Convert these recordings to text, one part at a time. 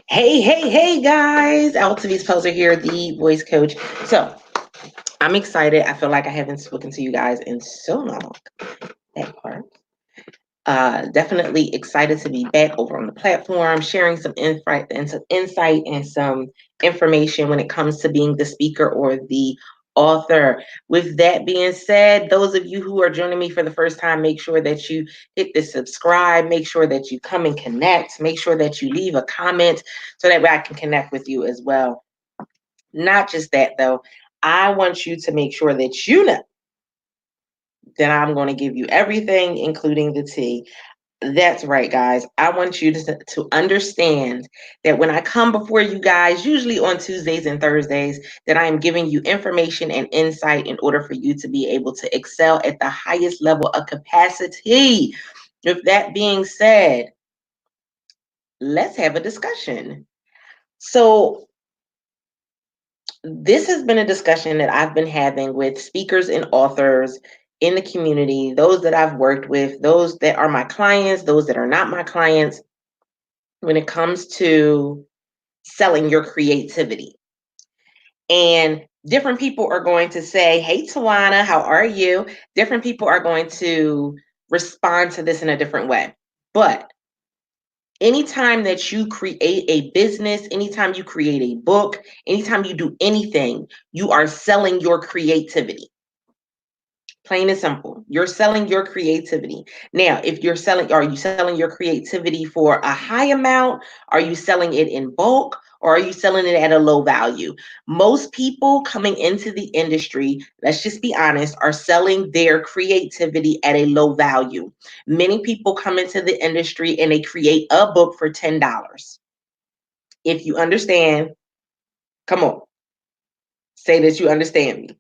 Hey, guys. Altavis Pelzer here, the voice coach. So I'm excited. I feel like I haven't spoken to you guys in so long. That part. Definitely excited to be back over on the platform, sharing some insight and some information when it comes to being the speaker or the author. With that being said, those of you who are joining me for the first time, make sure that you hit the subscribe, make sure that you come and connect, make sure that you leave a comment so that way I can connect with you as well. Not just that though, I want you to make sure that you know that I'm going to give you everything, including the tea. That's right, guys. I want you to understand that when I come before you guys, usually on Tuesdays and Thursdays, that I am giving you information and insight in order for you to be able to excel at the highest level of capacity. With that being said, let's have a discussion. So, this has been a discussion that I've been having with speakers and authors in the community, those that I've worked with, those that are my clients, those that are not my clients, when it comes to selling your creativity. And different people are going to say, "Hey, Tawana, how are you?" Different people are going to respond to this in a different way. But anytime that you create a business, anytime you create a book, anytime you do anything, you are selling your creativity. Plain and simple. You're selling your creativity. Now, if you're selling, are you selling your creativity for a high amount? Are you selling it in bulk? Or are you selling it at a low value? Most people coming into the industry, let's just be honest, are selling their creativity at a low value. Many people come into the industry and they create a book for $10. If you understand, come on, say that you understand me.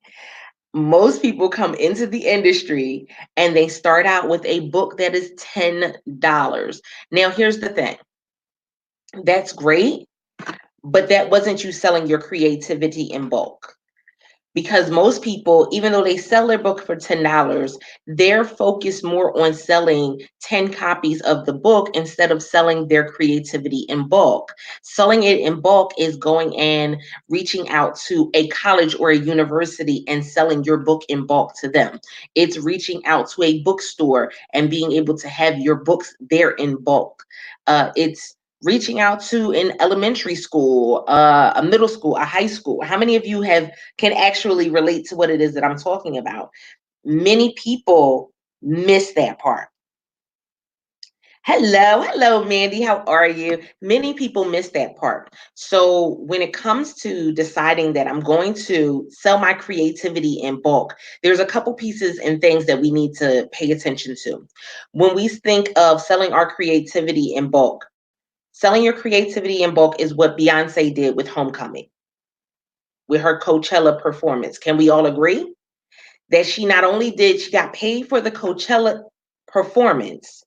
Most people come into the industry and they start out with a book that is $10. Now, here's the thing. That's great, but that wasn't you selling your creativity in bulk. Because most people, even though they sell their book for $10, they're focused more on selling 10 copies of the book instead of selling their creativity in bulk. Selling it in bulk is going and reaching out to a college or a university and selling your book in bulk to them. It's reaching out to a bookstore and being able to have your books there in bulk. It's reaching out to an elementary school, a middle school, a high school. How many of you have can actually relate to what it is that I'm talking about? Many people miss that part. Hello, Mandy. How are you? Many people miss that part. So, when it comes to deciding that I'm going to sell my creativity in bulk, there's a couple pieces and things that we need to pay attention to. When we think of selling our creativity in bulk, selling your creativity in bulk is what Beyonce did with Homecoming, with her Coachella performance. Can we all agree that she got paid for the Coachella performance?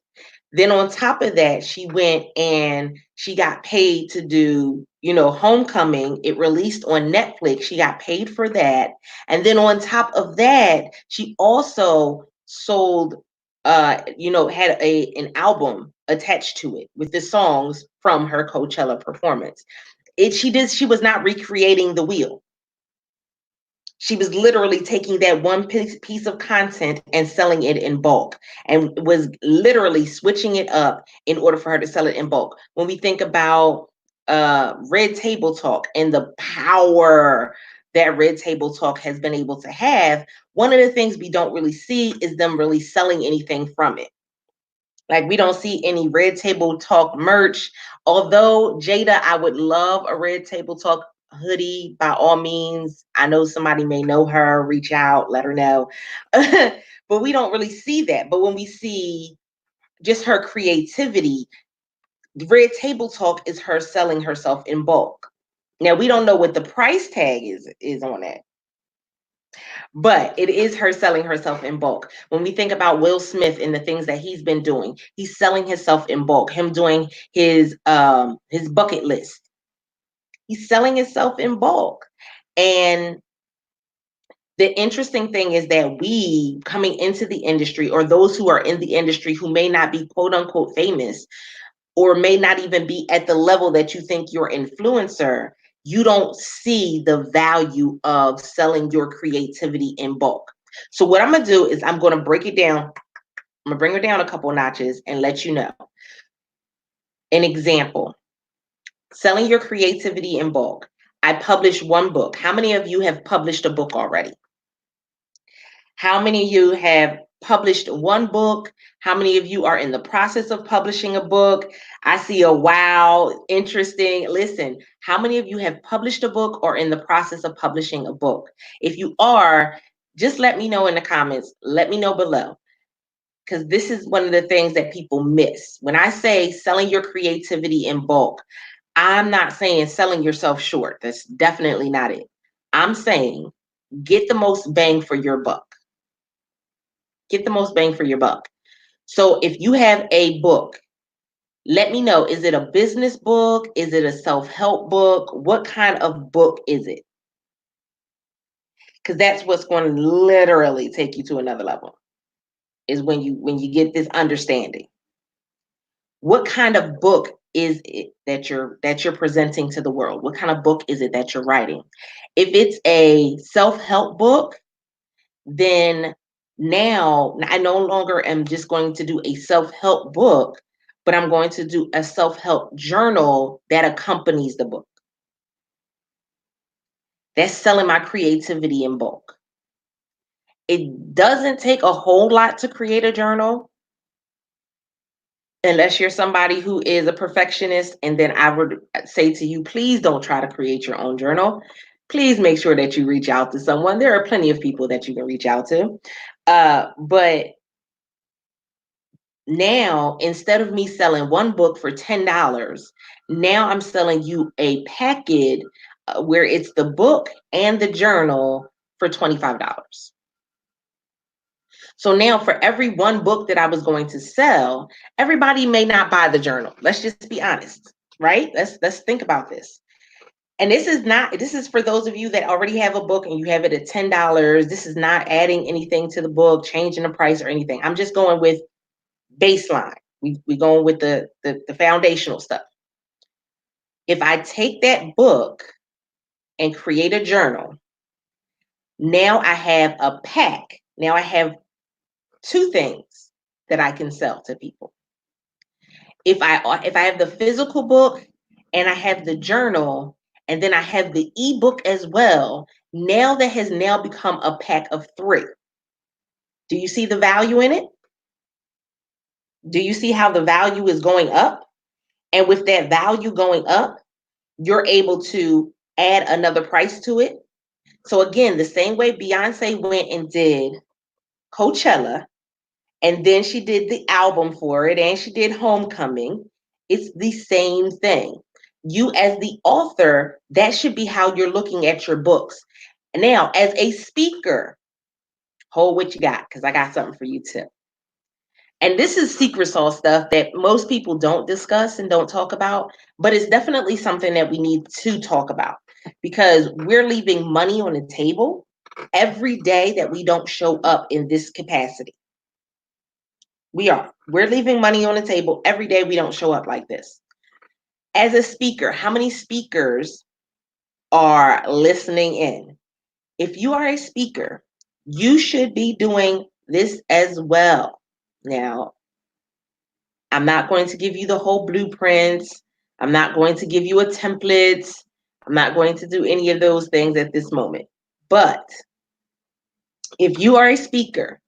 Then on top of that, she went and she got paid to do, Homecoming. It released on Netflix. She got paid for that. And then on top of that, she also sold, had an album attached to it with the songs from her Coachella performance. She was not recreating the wheel. She was literally taking that one piece of content and selling it in bulk, and was literally switching it up in order for her to sell it in bulk. When we think about Red Table Talk and the power that Red Table Talk has been able to have, one of the things we don't really see is them really selling anything from it. Like, we don't see any Red Table Talk merch. Although, Jada, I would love a Red Table Talk hoodie. By all means, I know somebody may know her. Reach out, let her know. But we don't really see that. But when we see just her creativity, Red Table Talk is her selling herself in bulk. Now, we don't know what the price tag is on that, but it is her selling herself in bulk. When we think about Will Smith and the things that he's been doing, he's selling himself in bulk. Him doing his bucket list, he's selling himself in bulk. And the interesting thing is that we coming into the industry, or those who are in the industry who may not be quote unquote famous, or may not even be at the level that you think you're influencer, you don't see the value of selling your creativity in bulk. So what I'm going to do is I'm going to break it down. I'm going to bring it down a couple notches and let you know. An example, selling your creativity in bulk. I published one book. How many of you have published a book already? How many of you have published one book? How many of you are in the process of publishing a book? I see a wow, interesting. Listen, how many of you have published a book or in the process of publishing a book? If you are, just let me know in the comments. Let me know below. Because this is one of the things that people miss. When I say selling your creativity in bulk, I'm not saying selling yourself short. That's definitely not it. I'm saying get the most bang for your buck. Get the most bang for your buck. So if you have a book, let me know. Is it a business book? Is it a self-help book? What kind of book is it? Because that's what's going to literally take you to another level, is when you get this understanding. What kind of book is it that you're presenting to the world? What kind of book is it that you're writing? If it's a self-help book, then now I no longer am just going to do a self-help book, but I'm going to do a self-help journal that accompanies the book. That's selling my creativity in bulk. It doesn't take a whole lot to create a journal, unless you're somebody who is a perfectionist. And then I would say to you, please don't try to create your own journal. Please make sure that you reach out to someone. There are plenty of people that you can reach out to. But now, instead of me selling one book for $10, now I'm selling you a package where it's the book and the journal for $25. So now for every one book that I was going to sell, everybody may not buy the journal. Let's just be honest, right? Let's think about this. And this is for those of you that already have a book and you have it at $10. This is not adding anything to the book, changing the price or anything. I'm just going with baseline. We going with the foundational stuff. If I take that book and create a journal, now I have a pack. Now I have two things that I can sell to people. If I have the physical book and I have the journal and then I have the ebook as well, now that has now become a pack of 3. Do you see the value in it? Do you see how the value is going up? And with that value going up, you're able to add another price to it. So again, the same way Beyonce went and did Coachella, and then she did the album for it, and she did Homecoming. It's the same thing. You as the author, that should be how you're looking at your books. Now, as a speaker, hold what you got, because I got something for you too. And this is secret sauce stuff that most people don't discuss and don't talk about, but it's definitely something that we need to talk about, because we're leaving money on the table every day that we don't show up in this capacity. We're leaving money on the table every day we don't show up like this. As a speaker, how many speakers are listening in? If you are a speaker, you should be doing this as well. Now, I'm not going to give you the whole blueprints. I'm not going to give you a template. I'm not going to do any of those things at this moment. But if you are a speaker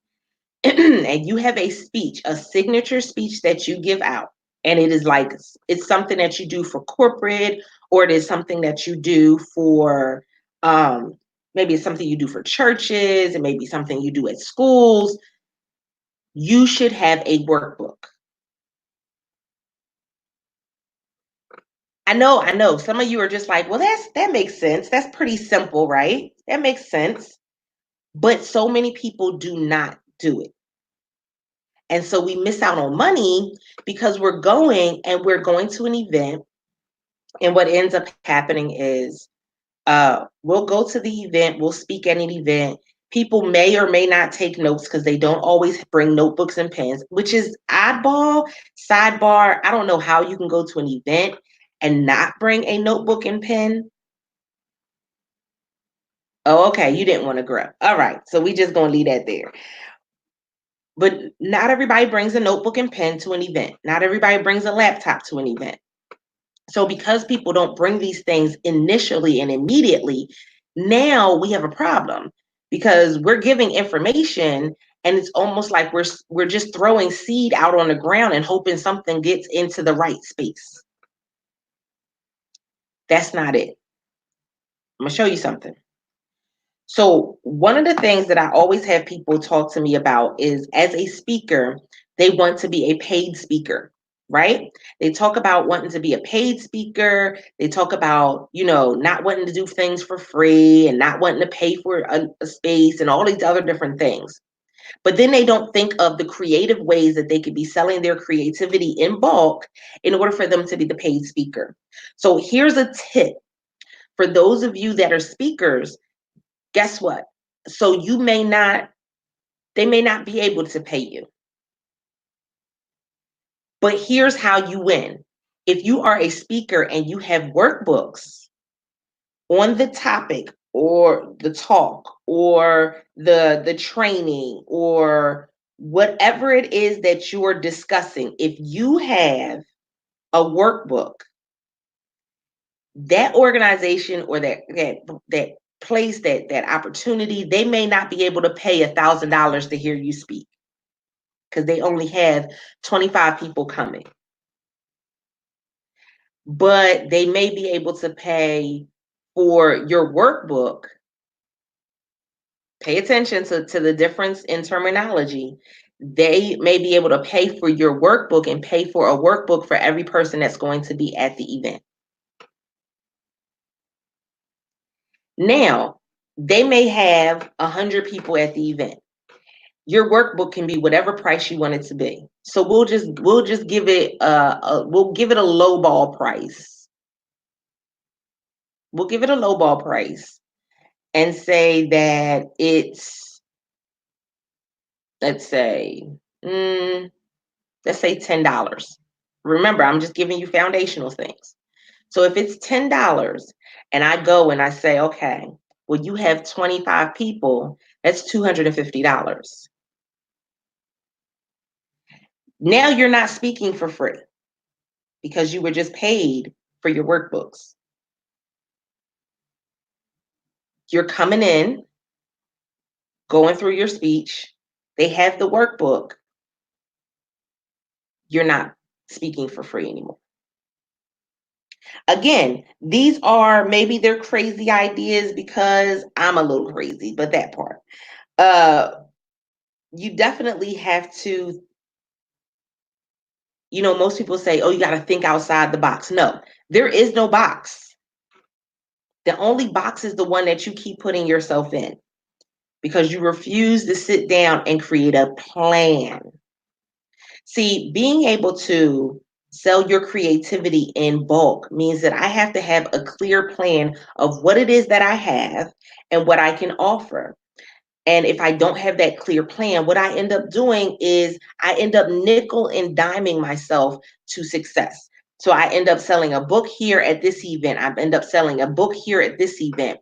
and you have a speech, a signature speech that you give out, and it is like, it's something that you do for corporate, or it is something that you do for, maybe it's something you do for churches, and maybe something you do at schools, you should have a workbook. I know. Some of you are just like, well, that makes sense. That's pretty simple, right? That makes sense. But so many people do not do it. And so we miss out on money because we're going to an event. And what ends up happening is we'll go to the event, we'll speak at an event, People may or may not take notes because they don't always bring notebooks and pens, which is oddball. Sidebar, I don't know how you can go to an event and not bring a notebook and pen. Oh, okay, you didn't want to grow. All right, so we just gonna leave that there. But not everybody brings a notebook and pen to an event. Not everybody brings a laptop to an event. So because people don't bring these things initially and immediately, now we have a problem because we're giving information and it's almost like we're just throwing seed out on the ground and hoping something gets into the right space. That's not it. I'm gonna show you something. So one of the things that I always have people talk to me about is, as a speaker, they want to be a paid speaker, right? They talk about wanting to be a paid speaker. They talk about, not wanting to do things for free and not wanting to pay for a space and all these other different things. But then they don't think of the creative ways that they could be selling their creativity in bulk in order for them to be the paid speaker. So here's a tip for those of you that are speakers. Guess what? So they may not be able to pay you. But here's how you win. If you are a speaker and you have workbooks on the topic or the talk or the training or whatever it is that you are discussing, if you have a workbook, that organization or that place, that opportunity, they may not be able to pay $1,000 to hear you speak because they only have 25 people coming. But they may be able to pay for your workbook. Pay attention to the difference in terminology. They may be able to pay for your workbook and pay for a workbook for every person that's going to be at the event. Now, they may have 100 people at the event. Your workbook can be whatever price you want it to be. So we'll just give it we'll give it a low ball price. We'll give it a low ball price and say that it's, let's say, $10. Remember, I'm just giving you foundational things. So if it's $10 and I go and I say, okay, well, you have 25 people, that's $250. Now you're not speaking for free because you were just paid for your workbooks. You're coming in, going through your speech. They have the workbook. You're not speaking for free anymore. Again, these are, maybe they're crazy ideas because I'm a little crazy, but that part. You definitely have to, most people say, oh, you got to think outside the box. No, there is no box. The only box is the one that you keep putting yourself in because you refuse to sit down and create a plan. See, being able to sell your creativity in bulk means that I have to have a clear plan of what it is that I have and what I can offer. And if I don't have that clear plan, what I end up doing is I end up nickel and diming myself to success. So I end up selling a book here at this event. I end up selling a book here at this event.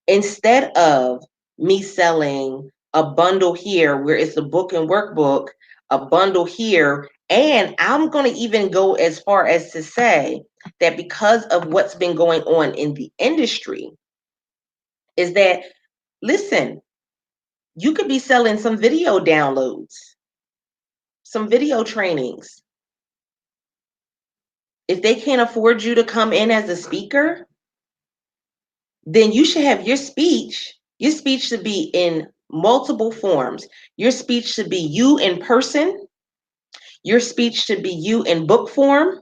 Instead of me selling a bundle here where it's a book and workbook, a bundle here, and I'm going to even go as far as to say that because of what's been going on in the industry, is that, listen, you could be selling some video downloads, some video trainings. If they can't afford you to come in as a speaker, then you should have your speech. Your speech should be in multiple forms. Your speech should be you in person. Your speech should be you in book form.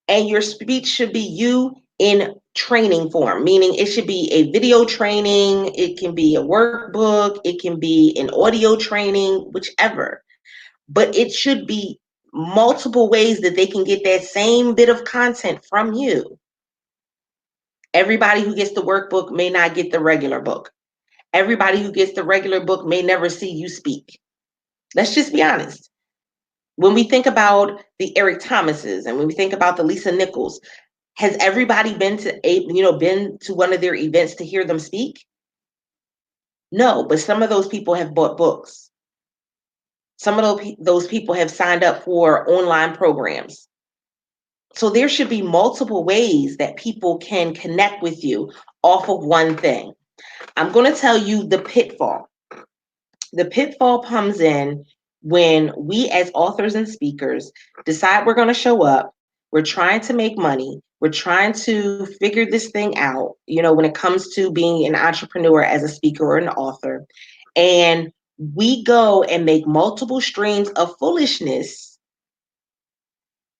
And your speech should be you in training form, meaning it should be a video training. It can be a workbook. It can be an audio training, whichever. But it should be multiple ways that they can get that same bit of content from you. Everybody who gets the workbook may not get the regular book. Everybody who gets the regular book may never see you speak. Let's just be honest. When we think about the Eric Thomases and when we think about the Lisa Nichols, has everybody been to one of their events to hear them speak? No, but some of those people have bought books. Some of those people have signed up for online programs. So there should be multiple ways that people can connect with you off of one thing. I'm going to tell you the pitfall. The pitfall comes in when we as authors and speakers decide we're going to show up. We're trying to make money. We're trying to figure this thing out, when it comes to being an entrepreneur as a speaker or an author. And we go and make multiple streams of foolishness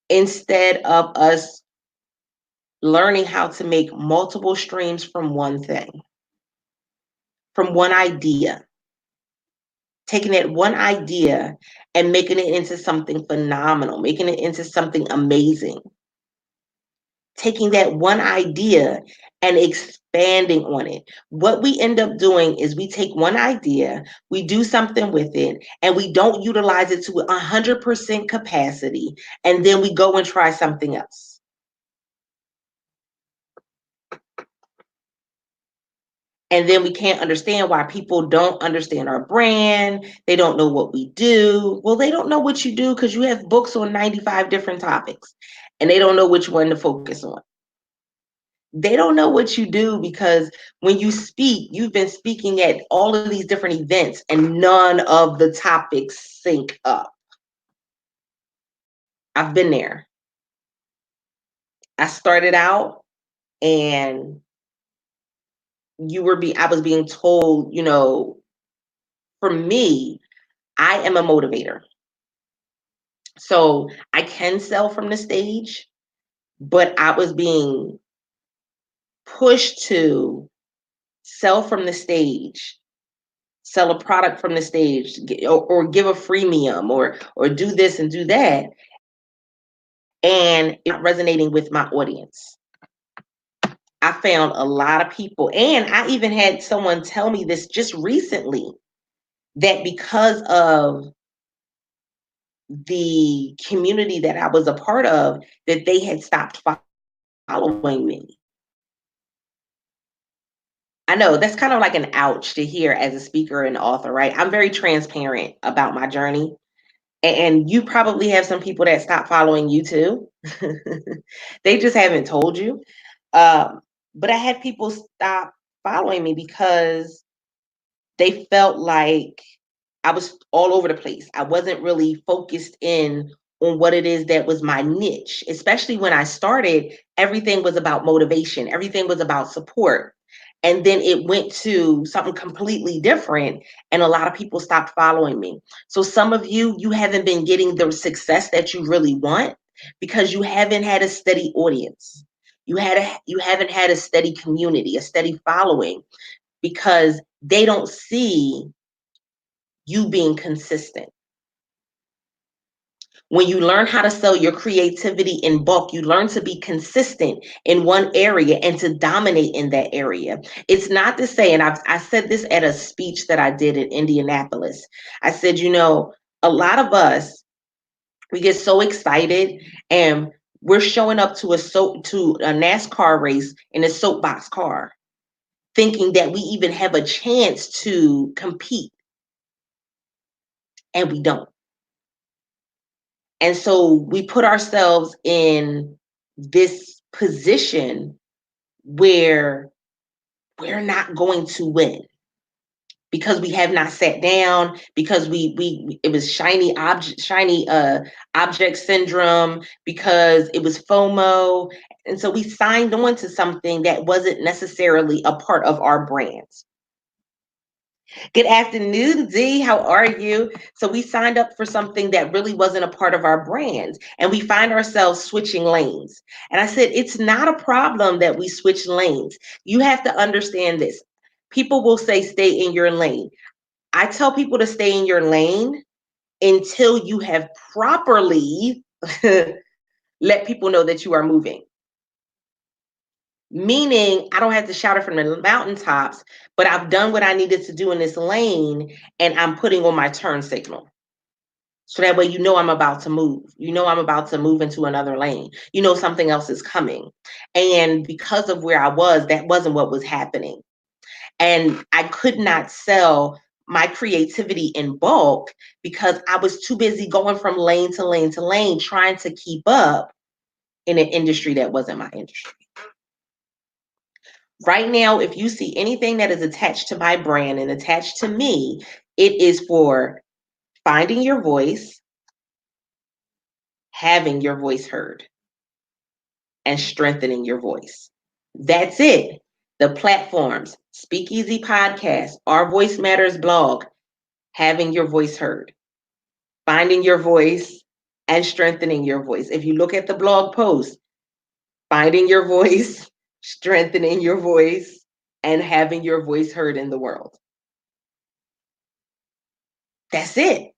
instead of us learning how to make multiple streams from one thing, from one idea. Taking that one idea and making it into something phenomenal, making it into something amazing. Taking that one idea and expanding on it. What we end up doing is we take one idea, we do something with it, and we don't utilize it to 100% capacity, and then we go and try something else. And then we can't understand why people don't understand our brand. They don't know what we do. Well, they don't know what you do because you have books on 95 different topics and they don't know which one to focus on. They don't know what you do because when you speak, you've been speaking at all of these different events and none of the topics sync up. I've been there. I started out and I was being told, for me, I am a motivator. So I can sell from the stage, but I was being pushed to sell from the stage, sell a product from the stage, or give a freemium, or do this and do that, and it's not resonating with my audience. I found a lot of people, and I even had someone tell me this just recently, that because of the community that I was a part of, that they had stopped following me. I know that's kind of like an ouch to hear as a speaker and author, right? I'm very transparent about my journey. And you probably have some people that stop following you too. They just haven't told you. But I had people stop following me because they felt like I was all over the place. I wasn't really focused in on what it is that was my niche, especially when I started. Everything was about motivation, everything was about support. And then it went to something completely different, and a lot of people stopped following me. So some of you haven't been getting the success that you really want because you haven't had a steady audience. You haven't had a steady community, a steady following, because they don't see you being consistent. When you learn how to sell your creativity in bulk, you learn to be consistent in one area and to dominate in that area. It's not to say, and I said this at a speech that I did in Indianapolis. I said, a lot of us, we get so excited and we're showing up to a NASCAR race in a soapbox car, thinking that we even have a chance to compete, and we don't. And so we put ourselves in this position where we're not going to win because we have not sat down, because it was shiny object syndrome, because it was FOMO. And so we signed on to something that wasn't necessarily a part of our brands. Good afternoon, Dee. How are you? So we signed up for something that really wasn't a part of our brand, and we find ourselves switching lanes. And I said, it's not a problem that we switch lanes. You have to understand this. People will say, stay in your lane. I tell people to stay in your lane until you have properly let people know that you are moving. Meaning I don't have to shout it from the mountaintops, but I've done what I needed to do in this lane and I'm putting on my turn signal. So that way, I'm about to move. I'm about to move into another lane. Something else is coming. And because of where I was, that wasn't what was happening. And I could not sell my creativity in bulk because I was too busy going from lane to lane to lane, trying to keep up in an industry that wasn't my industry. Right now, if you see anything that is attached to my brand and attached to me, it is for finding your voice, having your voice heard, and strengthening your voice. That's it. The platforms, Speakeasy Podcast, Our Voice Matters blog, having your voice heard, finding your voice, and strengthening your voice. If you look at the blog post, finding your voice, strengthening your voice, and having your voice heard in the world. That's it.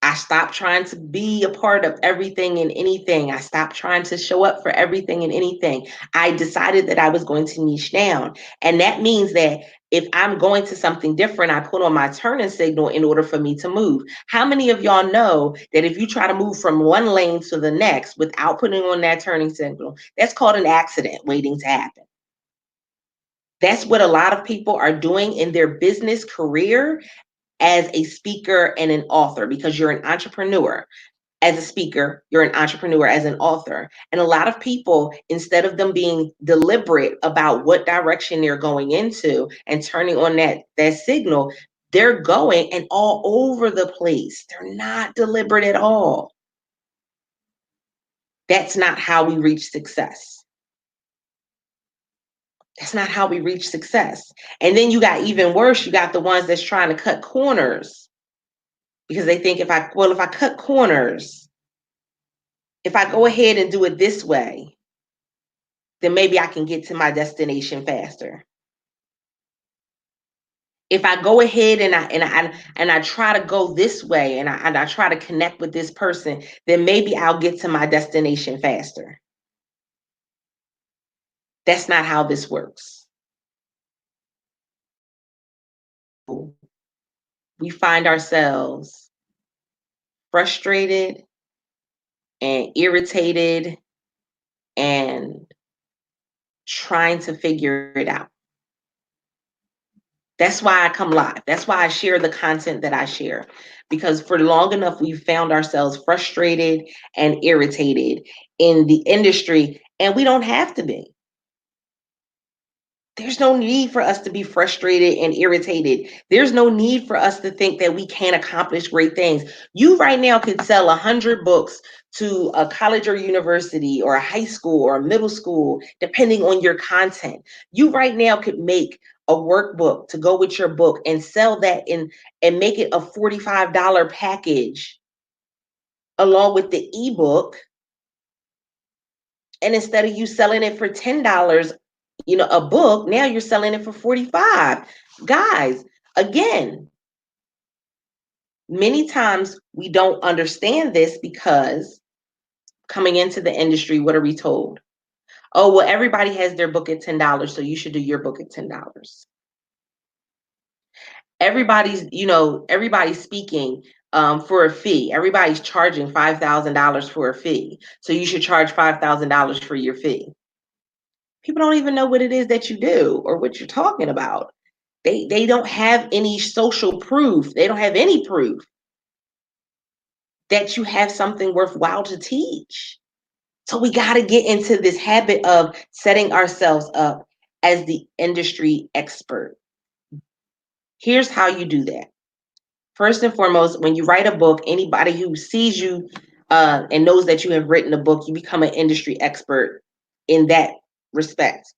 I stopped trying to be a part of everything and anything. I stopped trying to show up for everything and anything. I decided that I was going to niche down. And that means that if I'm going to something different, I put on my turning signal in order for me to move. How many of y'all know that if you try to move from one lane to the next without putting on that turning signal, that's called an accident waiting to happen? That's what a lot of people are doing in their business career as a speaker and an author, because you're an entrepreneur. As a speaker, you're an entrepreneur as an author. And a lot of people, instead of them being deliberate about what direction they're going into and turning on that signal, they're going and all over the place. They're not deliberate at all. That's not how we reach success. That's not how we reach success. And then you got even worse, you got the ones that's trying to cut corners because they think if I cut corners, if I go ahead and do it this way, then maybe I can get to my destination faster. If I go ahead and I try to go this way and I try to connect with this person, then maybe I'll get to my destination faster. That's not how this works. We find ourselves frustrated and irritated and trying to figure it out. That's why I come live. That's why I share the content that I share. Because for long enough, we found ourselves frustrated and irritated in the industry, and we don't have to be. There's no need for us to be frustrated and irritated. There's no need for us to think that we can't accomplish great things. You right now could sell 100 books to a college or university or a high school or a middle school, depending on your content. You right now could make a workbook to go with your book and sell that and make it a $45 package along with the ebook. And instead of you selling it for $10, a book, now you're selling it for 45. Guys, again, many times we don't understand this because coming into the industry, what are we told? Oh, well, everybody has their book at $10, so you should do your book at $10. Everybody's speaking for a fee. Everybody's charging $5,000 for a fee. So you should charge $5,000 for your fee. People don't even know what it is that you do or what you're talking about. They don't have any social proof. They don't have any proof that you have something worthwhile to teach. So we got to get into this habit of setting ourselves up as the industry expert. Here's how you do that. First and foremost, when you write a book, anybody who sees you and knows that you have written a book, you become an industry expert in that respect.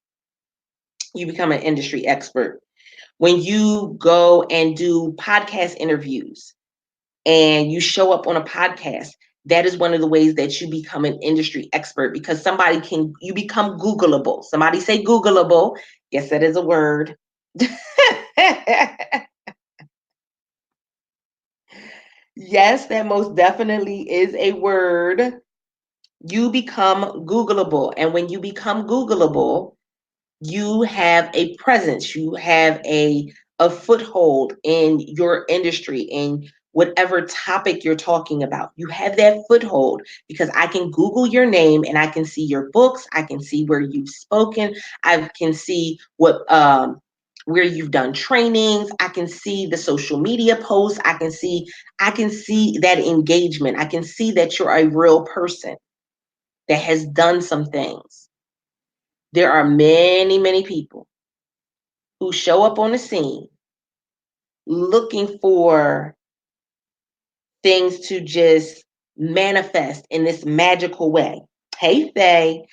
You become an industry expert. When you go and do podcast interviews and you show up on a podcast, that is one of the ways that you become an industry expert because you become Googleable. Somebody say Googleable. Yes, that is a word. Yes, that most definitely is a word. You become Googleable. And when you become Googleable, you have a presence, you have a foothold in your industry, in whatever topic you're talking about. You have that foothold because I can Google your name and I can see your books, I can see where you've spoken, I can see what where you've done trainings, I can see the social media posts, I can see that engagement, I can see that you're a real person that has done some things. There are many, many people who show up on the scene looking for things to just manifest in this magical way. Hey, Faye,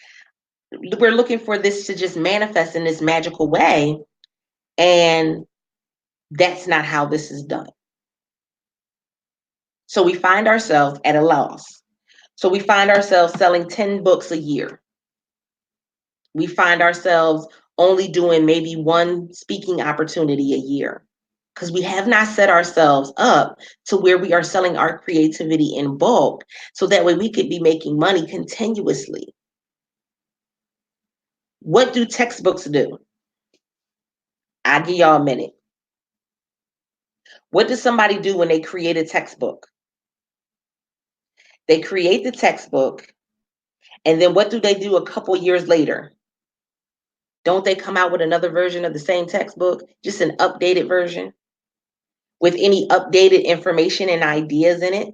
we're looking for this to just manifest in this magical way, and that's not how this is done. So we find ourselves at a loss. So we find ourselves selling 10 books a year. We find ourselves only doing maybe one speaking opportunity a year because we have not set ourselves up to where we are selling our creativity in bulk so that way we could be making money continuously. What do textbooks do? I'll give y'all a minute. What does somebody do when they create a textbook? They create the textbook, and then what do they do a couple years later? Don't they come out with another version of the same textbook, just an updated version with any updated information and ideas in it?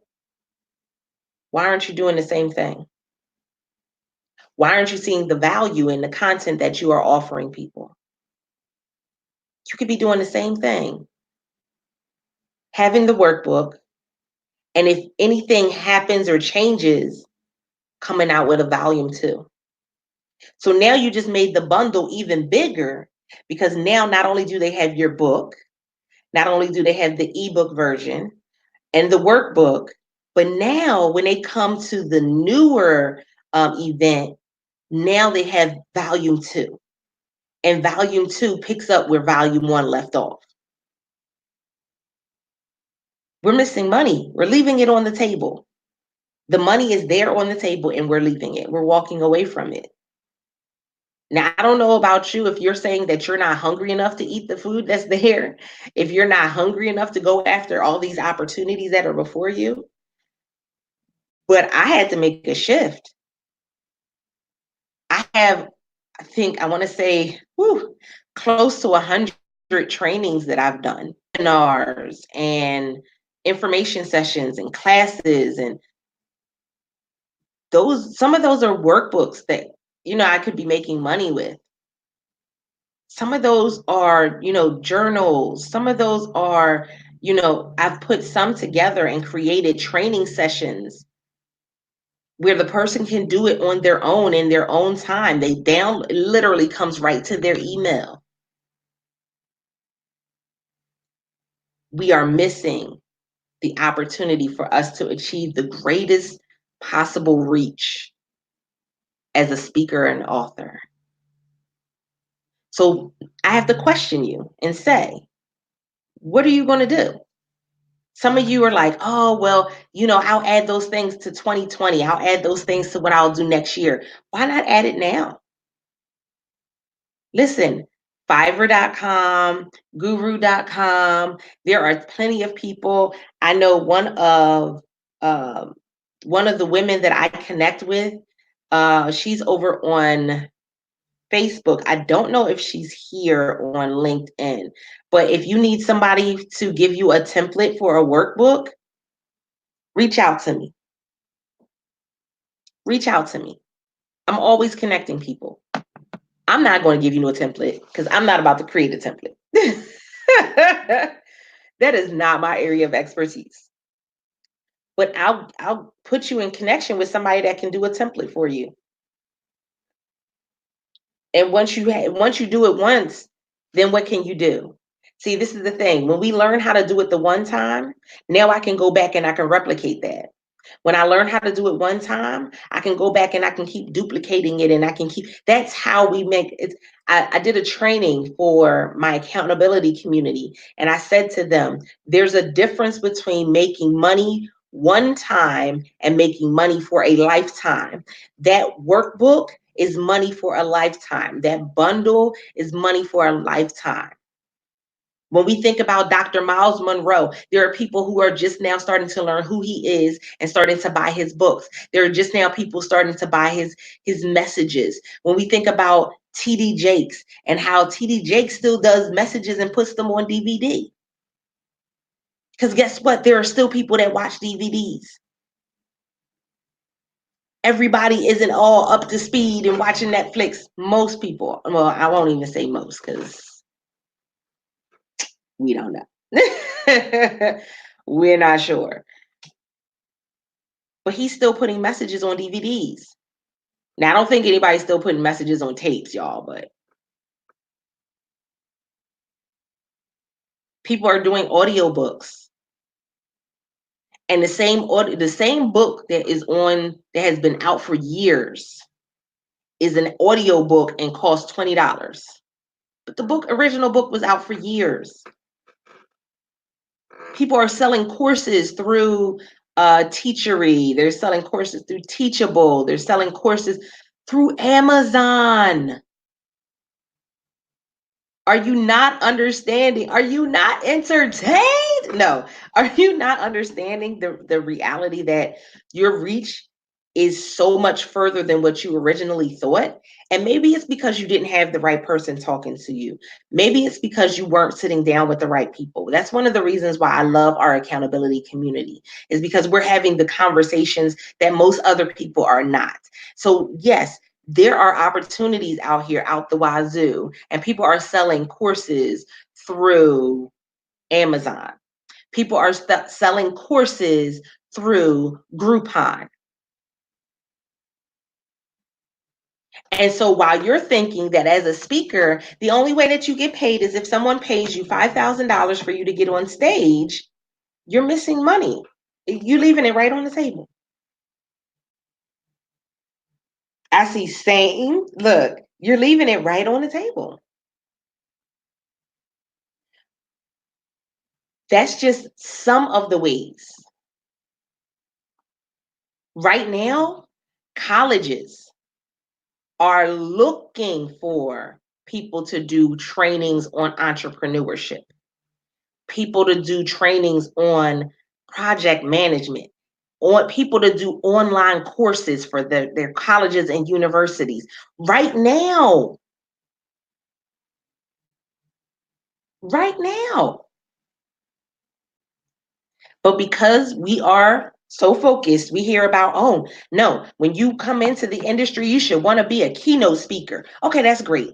Why aren't you doing the same thing? Why aren't you seeing the value in the content that you are offering people? You could be doing the same thing, having the workbook, and if anything happens or changes, coming out with a volume 2. So now you just made the bundle even bigger because now not only do they have your book, not only do they have the ebook version and the workbook, but now when they come to the newer event, now they have volume 2. And volume 2 picks up where volume 1 left off. We're missing money. We're leaving it on the table. The money is there on the table and we're leaving it. We're walking away from it. Now, I don't know about you if you're saying that you're not hungry enough to eat the food that's there, if you're not hungry enough to go after all these opportunities that are before you, but I had to make a shift. I think, I want to say, close to 100 trainings that I've done, webinars and information sessions and classes, and some of those are workbooks that I could be making money with. Some of those are journals. Some of those are I've put some together and created training sessions where the person can do it on their own in their own time. It literally comes right to their email. We are missing the opportunity for us to achieve the greatest possible reach as a speaker and author. So I have to question you and say, what are you going to do? Some of you are like, oh, well, I'll add those things to 2020. I'll add those things to what I'll do next year. Why not add it now? Listen, Fiverr.com, Guru.com, there are plenty of people. I know one of the women that I connect with, she's over on Facebook. I don't know if she's here on LinkedIn, but if you need somebody to give you a template for a workbook, reach out to me. Reach out to me. I'm always connecting people. I'm not going to give you no template because I'm not about to create a template. That is not my area of expertise. But I'll put you in connection with somebody that can do a template for you. And once you do it once, then what can you do? See, this is the thing. When we learn how to do it the one time, now I can go back and I can replicate that. When I learn how to do it one time, I can go back and I can keep duplicating it, and that's how we make it. I did a training for my accountability community, and I said to them, there's a difference between making money one time and making money for a lifetime. That workbook is money for a lifetime. That bundle is money for a lifetime. When we think about Dr. Miles Monroe, there are people who are just now starting to learn who he is and starting to buy his books. There are just now people starting to buy his messages. When we think about TD Jakes and how TD Jakes still does messages and puts them on DVD. Because guess what? There are still people that watch DVDs. Everybody isn't all up to speed and watching Netflix. Most people, well, I won't even say most because we don't know. We're not sure. But he's still putting messages on DVDs. Now, I don't think anybody's still putting messages on tapes, y'all, but people are doing audiobooks. And the same book that has been out for years is an audiobook and costs $20. But the original book was out for years. People are selling courses through Teachery. They're selling courses through Teachable. They're selling courses through Amazon. Are you not understanding? Are you not entertained? No. Are you not understanding the reality that your reach is so much further than what you originally thought? And maybe it's because you didn't have the right person talking to you. Maybe it's because you weren't sitting down with the right people. That's one of the reasons why I love our accountability community, is because we're having the conversations that most other people are not. So yes, there are opportunities out here out the wazoo, and people are selling courses through Amazon. People are selling courses through Groupon. And so while you're thinking that as a speaker, the only way that you get paid is if someone pays you $5,000 for you to get on stage, you're missing money. You're leaving it right on the table. I see saying, look, you're leaving it right on the table. That's just some of the ways. Right now, colleges are looking for people to do trainings on entrepreneurship, people to do trainings on project management, on people to do online courses for their colleges and universities. Right now. Right now. But because we are so focused, we hear about, oh, no, when you come into the industry, you should want to be a keynote speaker. Okay, that's great.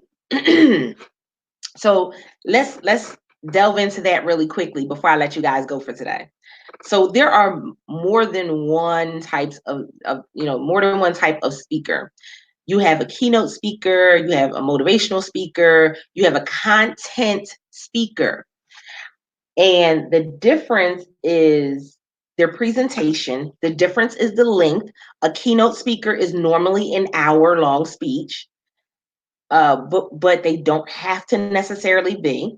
So let's delve into that really quickly before I let you guys go for today. So there are more than one type of speaker. You have a keynote speaker, you have a motivational speaker, you have a content speaker. And the difference is their presentation. The difference is the length. A keynote speaker is normally an hour-long speech, but they don't have to necessarily be.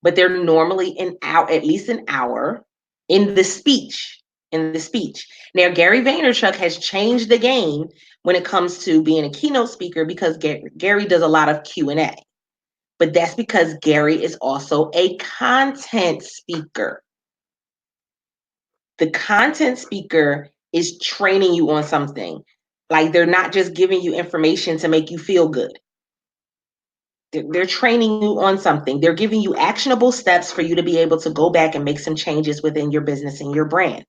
But they're normally at least an hour in the speech. Now, Gary Vaynerchuk has changed the game when it comes to being a keynote speaker, because Gary does a lot of Q&A. But that's because Gary is also a content speaker. The content speaker is training you on something. Like, they're not just giving you information to make you feel good. They're training you on something. They're giving you actionable steps for you to be able to go back and make some changes within your business and your brand.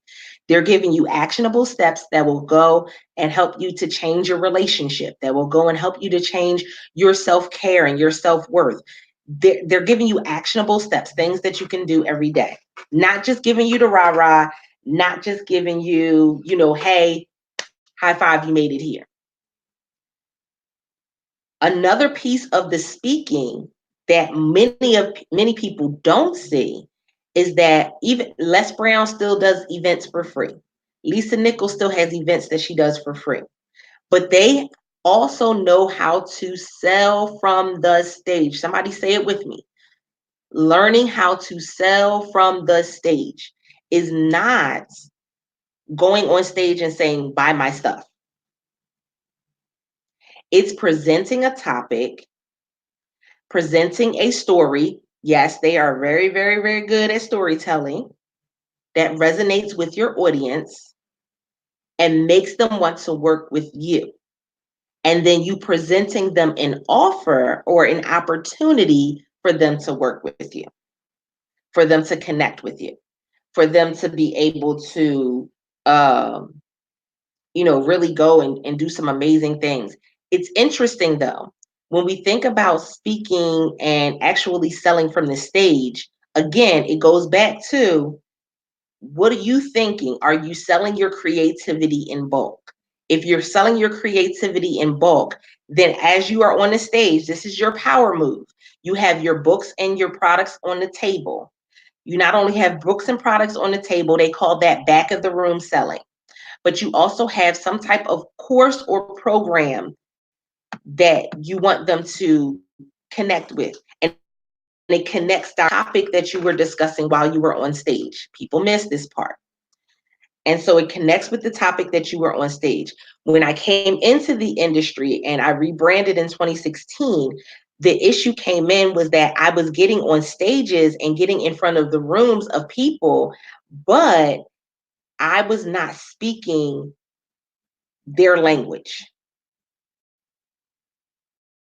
They're giving you actionable steps that will go and help you to change your relationship, that will go and help you to change your self-care and your self-worth. They're giving you actionable steps, things that you can do every day. Not just giving you the rah-rah, not just giving you, hey, high five, you made it here. Another piece of the speaking that many people don't see is that even Les Brown still does events for free. Lisa Nichols still has events that she does for free. But they also know how to sell from the stage. Somebody say it with me. Learning how to sell from the stage. is not going on stage and saying, buy my stuff. It's presenting a topic, presenting a story. Yes, they are very, very, very good at storytelling that resonates with your audience and makes them want to work with you. And then you presenting them an offer or an opportunity for them to work with you, for them to connect with you, for them to be able to, really go and do some amazing things. It's interesting though, when we think about speaking and actually selling from the stage, again, it goes back to, what are you thinking? Are you selling your creativity in bulk? If you're selling your creativity in bulk, then as you are on the stage, this is your power move. You have your books and your products on the table. You not only have books and products on the table, they call that back of the room selling, but you also have some type of course or program that you want them to connect with. And it connects the topic that you were discussing while you were on stage. People miss this part. And so it connects with the topic that you were on stage. When I came into the industry and I rebranded in 2016, the issue came in was that I was getting on stages and getting in front of the rooms of people, but I was not speaking their language,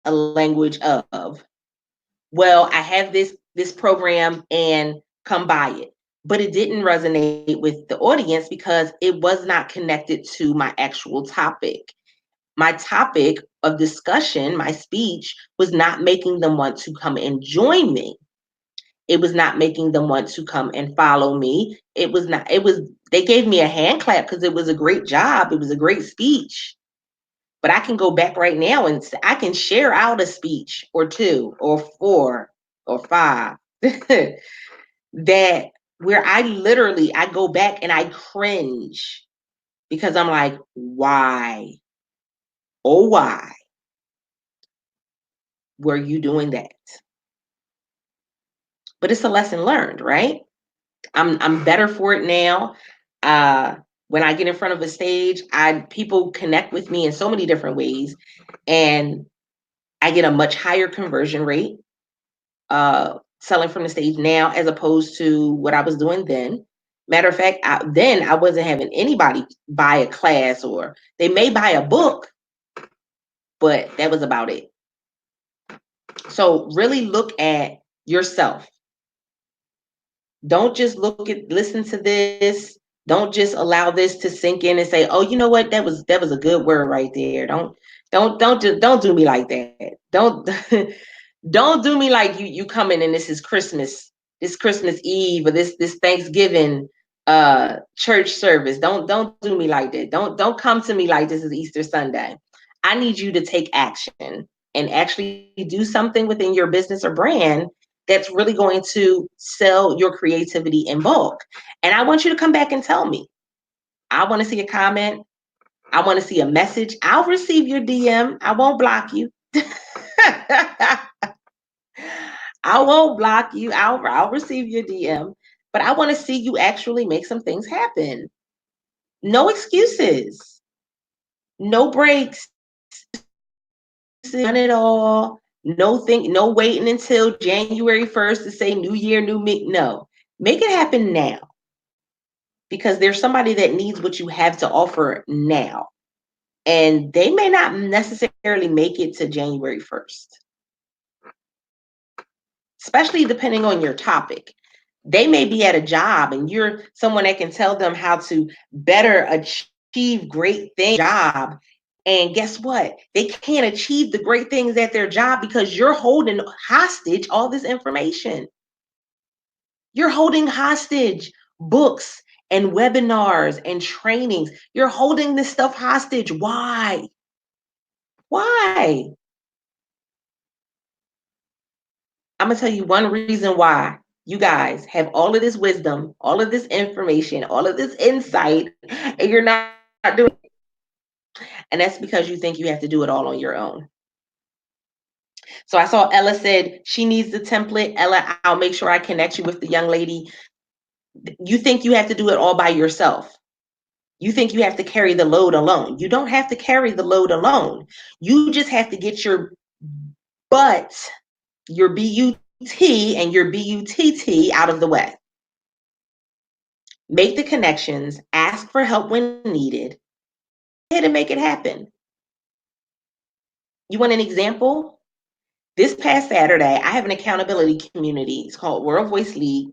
a language of, well, I have this program and come buy it. But it didn't resonate with the audience because it was not connected to my actual topic. My topic of discussion, my speech, was not making them want to come and join me. It was not making them want to come and follow me. They gave me a hand clap because it was a great job. It was a great speech. But I can go back right now and I can share out a speech or two or four or five that where I go back and I cringe because I'm like, why? Oh, why were you doing that? But it's a lesson learned, right? I'm better for it now. When I get in front of a stage, people connect with me in so many different ways, and I get a much higher conversion rate selling from the stage now as opposed to what I was doing then. Matter of fact, then I wasn't having anybody buy a class, or they may buy a book, but that was about it. So really look at yourself. Don't just listen to this. Don't just allow this to sink in and say, "Oh, you know what? That was a good word right there." Don't do me like that. Don't don't do me like you coming and this is Christmas Eve, or this Thanksgiving church service. Don't do me like that. Don't come to me like this is Easter Sunday. I need you to take action and actually do something within your business or brand that's really going to sell your creativity in bulk. And I want you to come back and tell me. I want to see a comment. I want to see a message. I'll receive your DM. I won't block you. I won't block you. I'll receive your DM, but I want to see you actually make some things happen. No excuses. No breaks. None at all. No waiting until January 1st to say new year, new me. No. Make it happen now. Because there's somebody that needs what you have to offer now. And they may not necessarily make it to January 1st. Especially depending on your topic. They may be at a job and you're someone that can tell them how to better achieve great things job. And guess what? They can't achieve the great things at their job because you're holding hostage all this information. You're holding hostage books and webinars and trainings. You're holding this stuff hostage. Why? Why? I'm going to tell you one reason why you guys have all of this wisdom, all of this information, all of this insight, and you're not doing it. And that's because you think you have to do it all on your own. So I saw Ella said she needs the template. Ella, I'll make sure I connect you with the young lady You think you have to do it all by yourself. You think you have to carry the load alone. You don't have to carry the load alone. You just have to get your butt, your BUT and your BUTT out of the way. Make the connections, ask for help when needed, and make it happen. You want an example? This past Saturday, I have an accountability community. It's called World Voice League.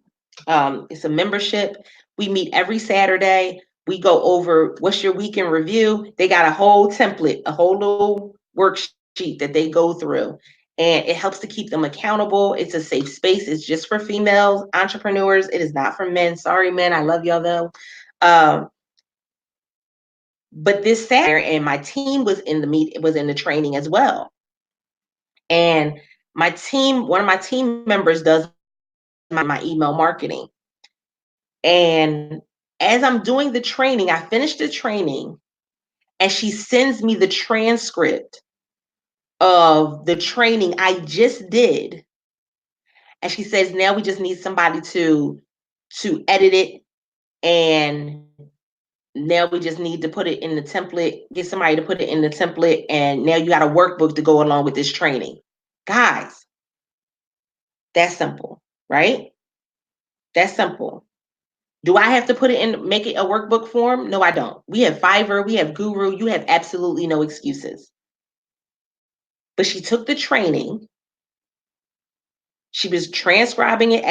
It's a membership. We meet every Saturday. We go over what's your week in review. They got a whole template, a whole little worksheet that they go through, and it helps to keep them accountable. It's a safe space. It's just for females entrepreneurs. It is not for men. Sorry, men. I love y'all though. But this Saturday, and my team was in the training as well. And one of my team members does my email marketing. And as I'm doing the training, I finished the training and she sends me the transcript of the training I just did. And she says, now we just need somebody to edit it. And now we just need to put it in the template, get somebody to put it in the template. And now you got a workbook to go along with this training. Guys, that's simple, right? That's simple. Do I have to put it in, make it a workbook form? No, I don't. We have Fiverr, we have Guru, you have absolutely no excuses. But she took the training. She was transcribing it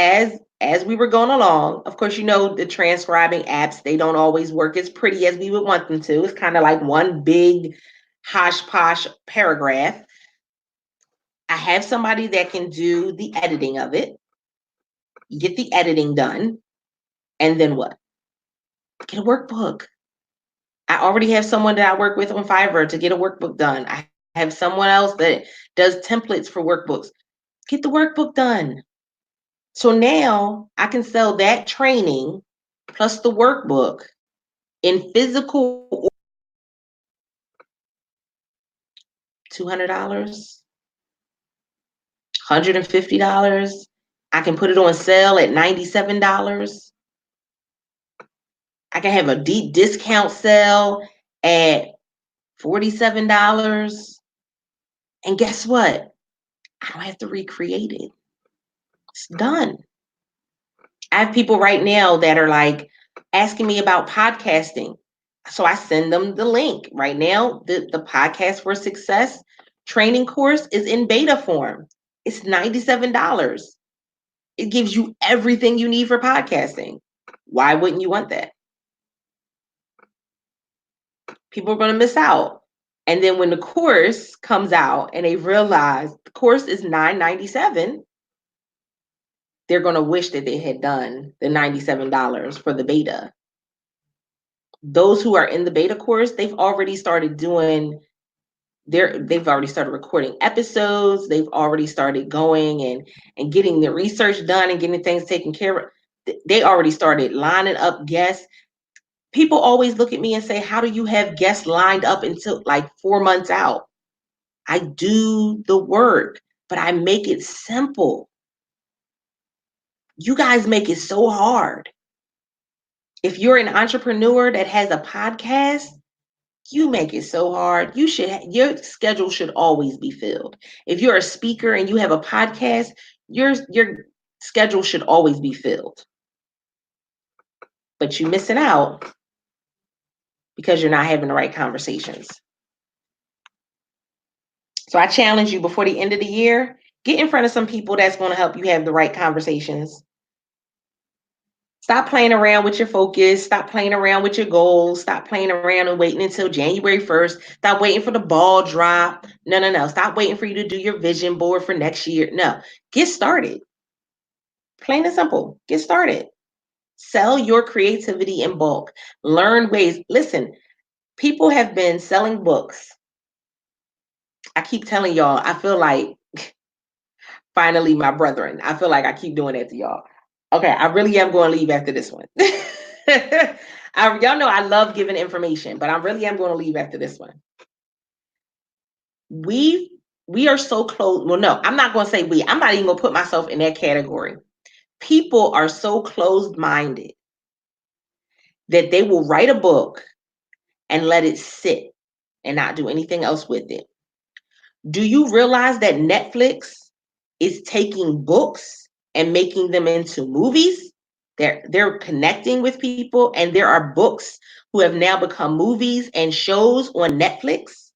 as we were going along. Of course, you know, the transcribing apps, they don't always work as pretty as we would want them to. It's kind of like one big hosh-posh paragraph. I have somebody that can do the editing of it. You get the editing done. And then what? Get a workbook. I already have someone that I work with on Fiverr to get a workbook done. I have someone else that does templates for workbooks. Get the workbook done. So now I can sell that training plus the workbook in physical $200, $150. I can put it on sale at $97. I can have a deep discount sale at $47. And guess what? I don't have to recreate it. It's done. I have people right now that are like asking me about podcasting. So I send them the link. Right now, the Podcast for Success training course is in beta form. It's $97. It gives you everything you need for podcasting. Why wouldn't you want that? People are going to miss out. And then when the course comes out and they realize the course is $997, they're going to wish that they had done the $97 for the beta. Those who are in the beta course, they've already started recording episodes. They've already started going and getting the research done and getting things taken care of. They already started lining up guests. People always look at me and say, how do you have guests lined up until like 4 months out? I do the work, but I make it simple. You guys make it so hard. If you're an entrepreneur that has a podcast, you make it so hard. Your schedule should always be filled. If you're a speaker and you have a podcast, your schedule should always be filled. But you're missing out because you're not having the right conversations. So I challenge you before the end of the year, get in front of some people that's going to help you have the right conversations. Stop playing around with your focus. Stop playing around with your goals. Stop playing around and waiting until January 1st. Stop waiting for the ball drop. No. Stop waiting for you to do your vision board for next year. No, get started. Plain and simple. Get started. Sell your creativity in bulk. Learn ways. Listen, people have been selling books. I keep telling y'all, I feel like finally my brethren. I feel like I keep doing that to y'all. Okay, I really am going to leave after this one. Y'all know I love giving information, but I really am going to leave after this one. We are so close. Well, no, I'm not going to say we. I'm not even going to put myself in that category. People are so closed-minded that they will write a book and let it sit and not do anything else with it. Do you realize that Netflix is taking books and making them into movies? They're connecting with people, and there are books who have now become movies and shows on Netflix.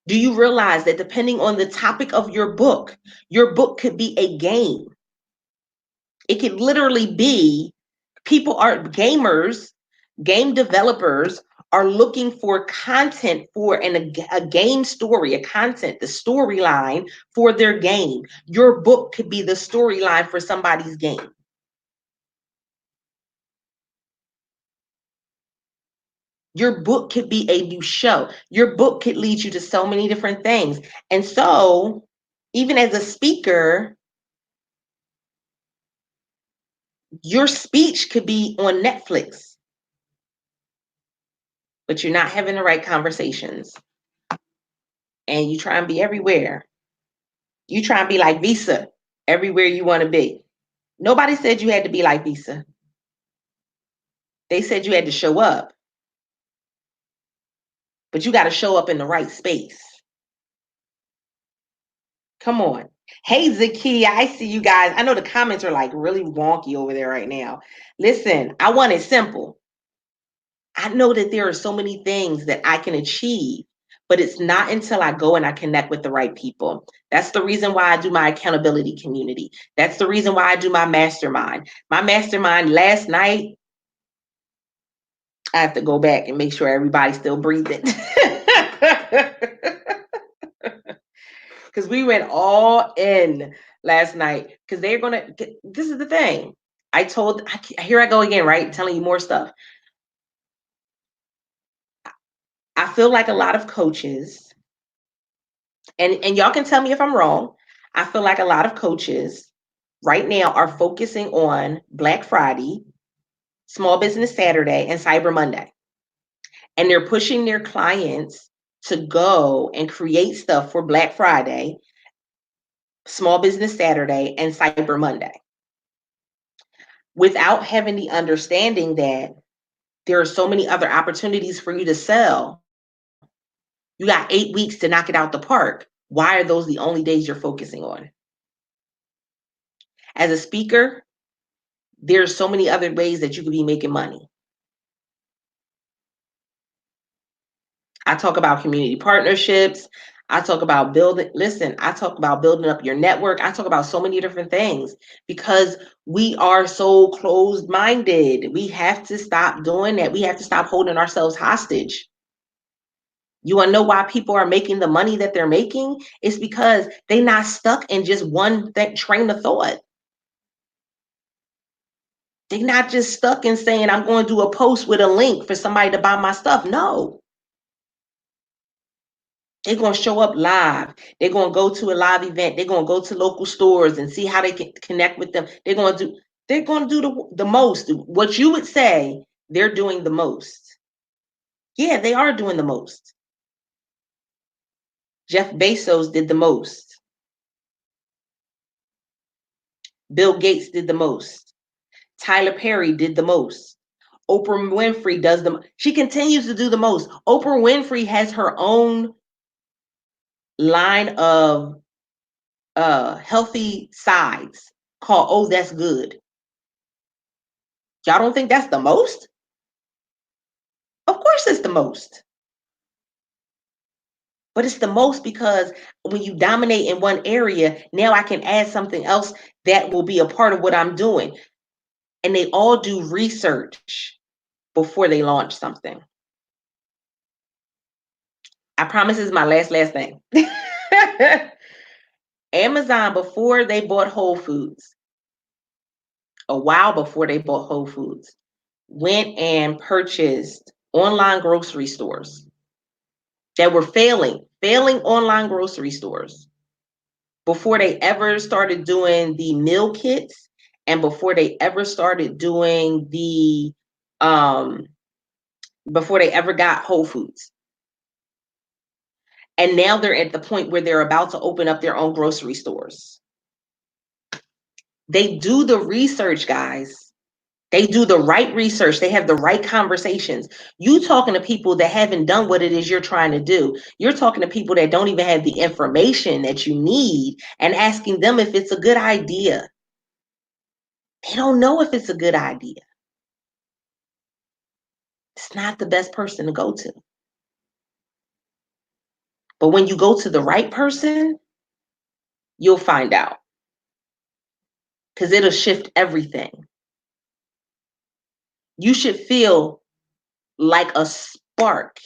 Do you realize that depending on the topic of your book could be a game? It could literally be, people are gamers, game developers are looking for content for a game story, the storyline for their game. Your book could be the storyline for somebody's game. Your book could be a new show. Your book could lead you to so many different things. And so, even as a speaker, your speech could be on Netflix, but you're not having the right conversations. And you try and be everywhere. You try and be like Visa everywhere you want to be. Nobody said you had to be like Visa. They said you had to show up, but you got to show up in the right space. Come on. Hey, Zaki, I see you guys. I know the comments are like really wonky over there right now. Listen, I want it simple. I know that there are so many things that I can achieve, but it's not until I go and I connect with the right people. That's the reason why I do my accountability community. That's the reason why I do my mastermind. My mastermind last night, I have to go back and make sure everybody's still breathing. Because we went all in last night. Because they're going to, this is the thing. Here I go again, right? Telling you more stuff. I feel like a lot of coaches, and y'all can tell me if I'm wrong. I feel like a lot of coaches right now are focusing on Black Friday, Small Business Saturday, and Cyber Monday. And they're pushing their clients to go and create stuff for Black Friday, Small Business Saturday, and Cyber Monday, without having the understanding that there are so many other opportunities for you to sell. You got 8 weeks to knock it out the park. Why are those the only days you're focusing on? As a speaker, there's so many other ways that you could be making money. I talk about community partnerships. I talk about I talk about building up your network. I talk about so many different things because we are so closed-minded. We have to stop doing that. We have to stop holding ourselves hostage. You want to know why people are making the money that they're making? It's because they're not stuck in just one train of thought. They're not just stuck in saying, I'm going to do a post with a link for somebody to buy my stuff. No. They're going to show up live. They're going to go to a live event. They're going to go to local stores and see how they can connect with them. They're going to do the most. What you would say, they're doing the most. Yeah, they are doing the most. Jeff Bezos did the most. Bill Gates did the most. Tyler Perry did the most. Oprah Winfrey does she continues to do the most. Oprah Winfrey has her own line of healthy sides called Oh That's Good. Y'all don't think that's the most? Of course it's the most. But it's the most because when you dominate in one area, now I can add something else that will be a part of what I'm doing. And they all do research before they launch something. I promise this is my last thing. Amazon, before they bought Whole Foods, a while before they bought Whole Foods, went and purchased online grocery stores that were failing online grocery stores before they ever started doing the meal kits and before they ever started doing before they ever got Whole Foods. And now they're at the point where they're about to open up their own grocery stores. They do the research, guys. They do the right research. They have the right conversations. You talking to people that haven't done what it is you're trying to do. You're talking to people that don't even have the information that you need and asking them if it's a good idea. They don't know if it's a good idea. It's not the best person to go to. But when you go to the right person, you'll find out, because it'll shift everything. You should feel like a spark,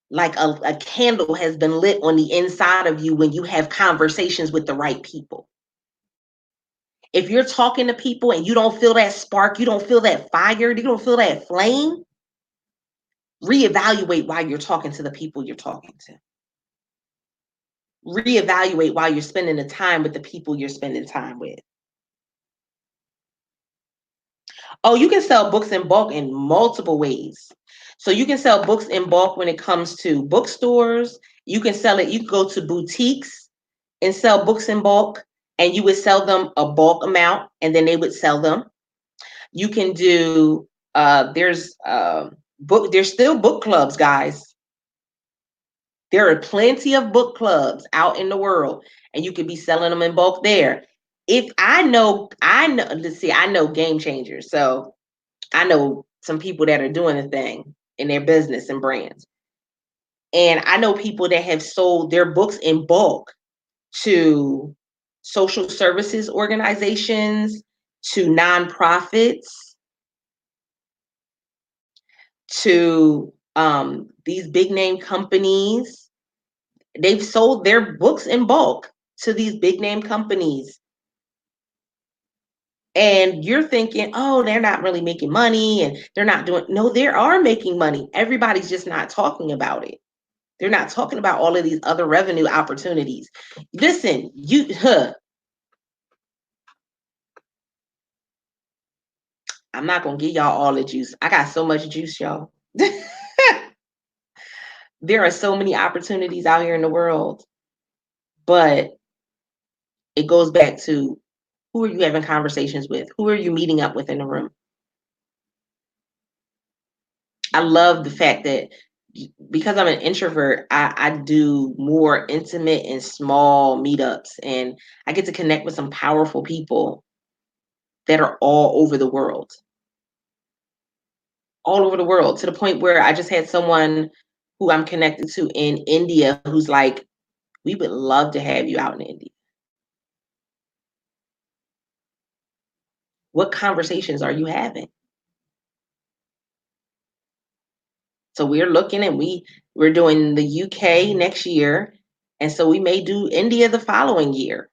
like a candle has been lit on the inside of you when you have conversations with the right people. If you're talking to people and you don't feel that spark, you don't feel that fire, you don't feel that flame, reevaluate why you're talking to the people you're talking to. Reevaluate why you're spending the time with the people you're spending time with. Oh, you can sell books in bulk in multiple ways. So you can sell books in bulk when it comes to bookstores. You can sell it, you can go to boutiques and sell books in bulk, and you would sell them a bulk amount and then they would sell them. You can do there's still book clubs, guys. There are plenty of book clubs out in the world, and you could be selling them in bulk there. If I know, let's see, I know Game Changers. So I know some people that are doing a thing in their business and brands. And I know people that have sold their books in bulk to social services organizations, to nonprofits, to these big name companies. They've sold their books in bulk to these big name companies. And you're thinking, oh, they're not really making money and they're not doing, no, they are making money. Everybody's just not talking about it. They're not talking about all of these other revenue opportunities. Listen, I'm not going to give y'all all the juice. I got so much juice, y'all. There are so many opportunities out here in the world, but it goes back to, who are you having conversations with? Who are you meeting up with in the room? I love the fact that because I'm an introvert, I do more intimate and small meetups, and I get to connect with some powerful people that are all over the world. All over the world, to the point where I just had someone who I'm connected to in India who's like, we would love to have you out in India. What conversations are you having? So we're looking, and we're doing the UK next year. And so we may do India the following year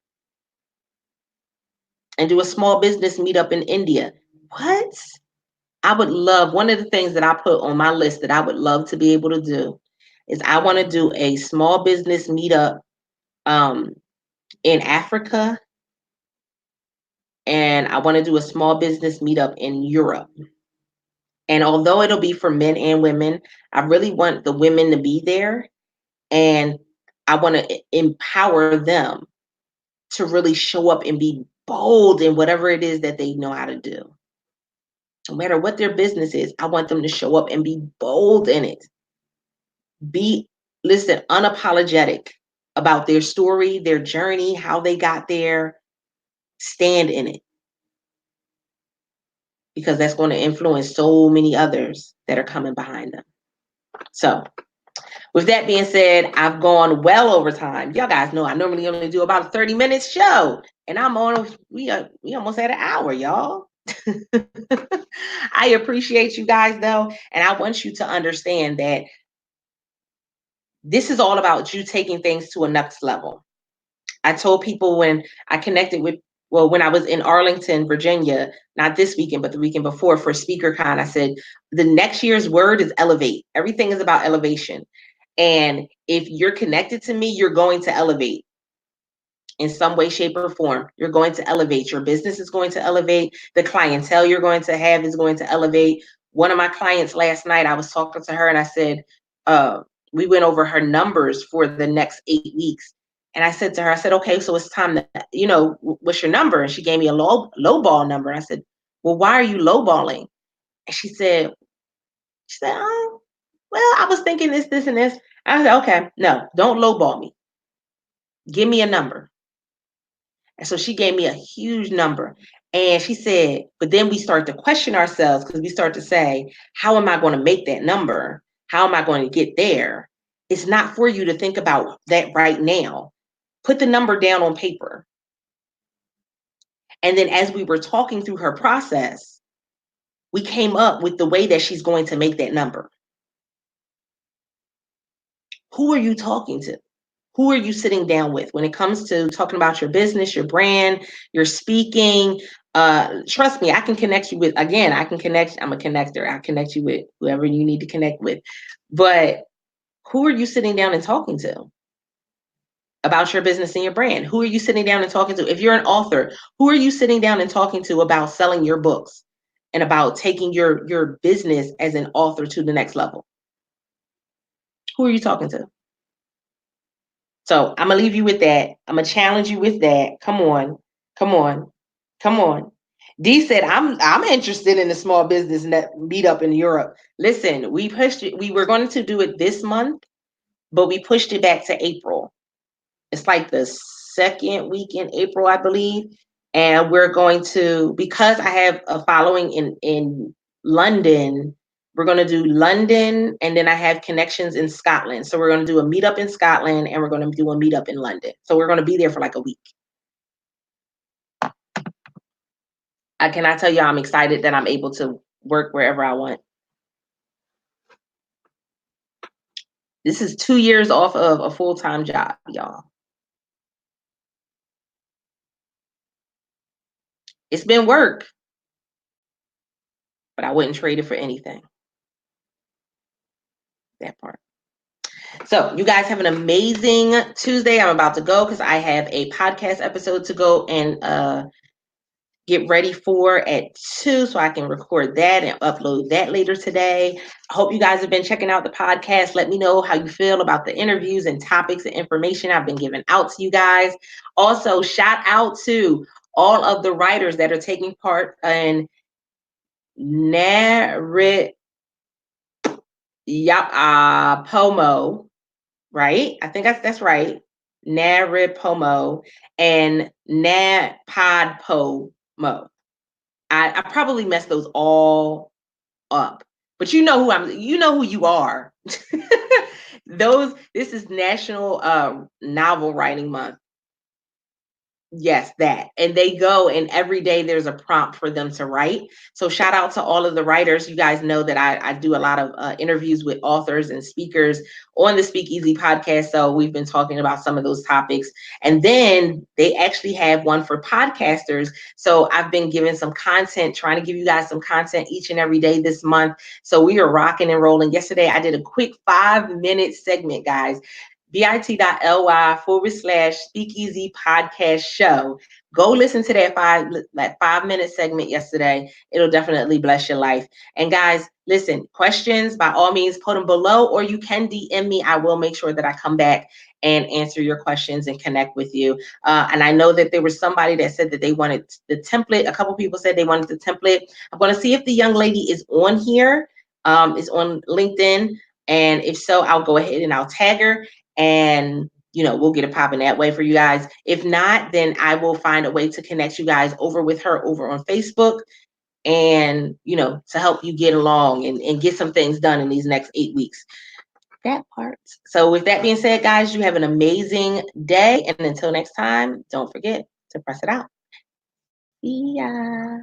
and do a small business meetup in India. What? I would love, one of the things that I put on my list that I would love to be able to do is I want to do a small business meetup in Africa, and I want to do a small business meetup in Europe. And although it'll be for men and women, I really want the women to be there, and I want to empower them to really show up and be bold in whatever it is that they know how to do. No matter what their business is, I want them to show up and be bold in it. Listen, unapologetic about their story, their journey, how they got there. Stand in it, because that's going to influence so many others that are coming behind them. So with that being said, I've gone well over time. Y'all guys know I normally only do about a 30-minute show, and we almost at an hour, y'all. I appreciate you guys though, and I want you to understand that this is all about you taking things to a next level. I told people when I connected with, when I was in Arlington, Virginia, not this weekend, but the weekend before for SpeakerCon, I said, the next year's word is elevate. Everything is about elevation. And if you're connected to me, you're going to elevate in some way, shape, or form. You're going to elevate. Your business is going to elevate. The clientele you're going to have is going to elevate. One of my clients last night, I was talking to her and I said, we went over her numbers for the next 8 weeks. And I said to her, I said, okay, so it's time to, what's your number? And she gave me a low ball number. And I said, Well, why are you lowballing? And she said, oh, well, I was thinking this, and this. I said, okay, no, don't lowball me. Give me a number. And so she gave me a huge number. And she said, but then we start to question ourselves because we start to say, how am I going to make that number? How am I going to get there? It's not for you to think about that right now. Put the number down on paper. And then as we were talking through her process, we came up with the way that she's going to make that number. Who are you talking to? Who are you sitting down with when it comes to talking about your business, your brand, your speaking? Trust me, I can connect you with, again, I'm a connector. I'll connect you with whoever you need to connect with. But who are you sitting down and talking to about your business and your brand? Who are you sitting down and talking to? If you're an author, who are you sitting down and talking to about selling your books and about taking your business as an author to the next level? Who are you talking to? So I'm gonna leave you with that. I'm gonna challenge you with that. Come on, come on, come on. D said, I'm interested in the small business net meetup in Europe. Listen, we pushed it. We were going to do it this month, but we pushed it back to April. It's like the second week in April, I believe. And we're going to, because I have a following in London, we're going to do London, and then I have connections in Scotland. So we're going to do a meetup in Scotland, and we're going to do a meetup in London. So we're going to be there for like a week. I cannot tell you I'm excited that I'm able to work wherever I want. This is 2 years off of a full-time job, y'all. It's been work, but I wouldn't trade it for anything. That part. So you guys have an amazing Tuesday. I'm about to go because I have a podcast episode to go and get ready for at 2 so I can record that and upload that later today. I hope you guys have been checking out the podcast. Let me know how you feel about the interviews and topics and information I've been giving out to you guys. Also, shout out to all of the writers that are taking part in Pomo, right? I think that's right. Naripomo and Napodpomo. I probably messed those all up, but you know who you are. This is National Novel Writing Month. Yes, that. And they go, and every day there's a prompt for them to write. So shout out to all of the writers. You guys know that I do a lot of interviews with authors and speakers on the Speakeasy podcast. So we've been talking about some of those topics. And then they actually have one for podcasters. So I've been giving some content, trying to give you guys some content each and every day this month. So we are rocking and rolling. Yesterday, I did a quick 5-minute segment, guys. bit.ly/speakeasy podcast show. Go listen to that 5-minute segment yesterday. It'll definitely bless your life. And guys, listen, questions, by all means, put them below, or you can DM me. I will make sure that I come back and answer your questions and connect with you. And I know that there was somebody that said that they wanted the template. A couple people said they wanted the template. I'm going to see if the young lady is on here, is on LinkedIn. And if so, I'll go ahead and I'll tag her. And we'll get it popping that way for you guys. If not, then I will find a way to connect you guys over with her over on Facebook and to help you get along and get some things done in these next 8 weeks. That part. So with that being said, guys, you have an amazing day, and until next time, don't forget to press it out. See ya.